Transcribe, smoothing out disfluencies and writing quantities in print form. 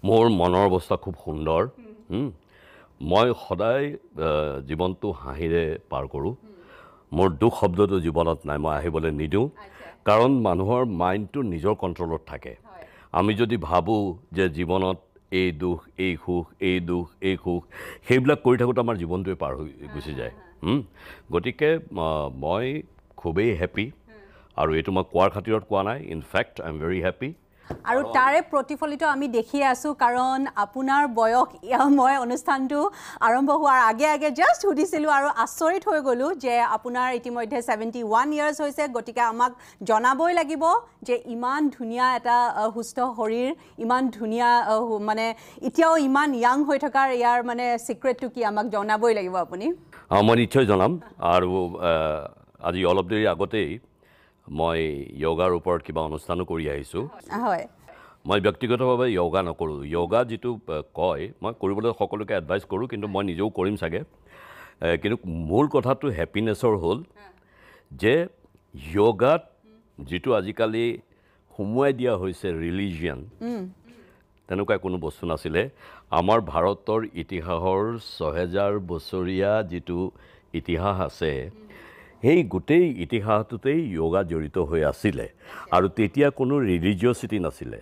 মোৰ মনৰ অৱস্থা খুব সুন্দৰ মই সদায় জীৱনটো হাঁহিৰে পাৰ কৰোঁ মোৰ দুখ শব্দটো জীৱনত নাই মই আহিবলৈ নিদিওঁ কাৰণ মানুহৰ মাইণ্ডটো নিজৰ কণ্ট্ৰলত থাকে আমি যদি ভাবোঁ যে জীৱনত এই দুখ এই সুখ এই দুখ এই সুখ সেইবিলাক কৰি থাকোঁতে আমাৰ জীৱনটোৱে পাৰ হৈ গুচি যায় গতিকে মই খুবেই হেপী আৰু এইটো মই কোৱাৰ খাতিৰত কোৱা নাই in fact I am very happy আৰু তাৰে প্ৰতিফলিত আমি দেখি আছো কাৰণ আপোনাৰ বয়স মই অনুষ্ঠানটো আৰম্ভ হোৱাৰ আগে আগে জাস্ট সুধিছিলো আৰু আচৰিত হৈ গলো যে আপোনাৰ ইতিমধ্যে 71 ইয়াৰ্স হৈছে গতিকে আমাক জনাবই লাগিব যে ইমান ধুনীয়া এটা সুস্থ শৰীৰ ইমান ধুনীয়া মানে এতিয়াও ইমান ইয়াং হৈ থকাৰ ইয়াৰ মানে সিক্ৰেটটো কি আমাক জনাবই লাগিব আপুনি মই নিশ্চয় জনাম আৰু আজি অলপ দেৰি আগতেই মই যোগাৰ ওপৰত কিবা অনুষ্ঠানো কৰি আহিছোঁ হয় মই ব্যক্তিগতভাৱে যোগা নকৰোঁ যোগা যিটো কয় মই কৰিবলৈ সকলোকে এডভাইচ কৰোঁ কিন্তু মই নিজেও কৰিম চাগে কিন্তু মূল কথাটো হেপিনেছৰ হ'ল যে যোগাত যিটো আজিকালি সোমোৱাই দিয়া হৈছে ৰিলিজিয়ন তেনেকুৱা কোনো বস্তু নাছিলে আমাৰ ভাৰতৰ ইতিহাসৰ ৬০০০ বছৰীয়া যিটো ইতিহাস আছে সেই গোটেই ইতিহাসটোতেই যোগা জড়িত হৈ আছিলে আৰু তেতিয়া কোনো ৰিলিজিয়ছিটি নাছিলে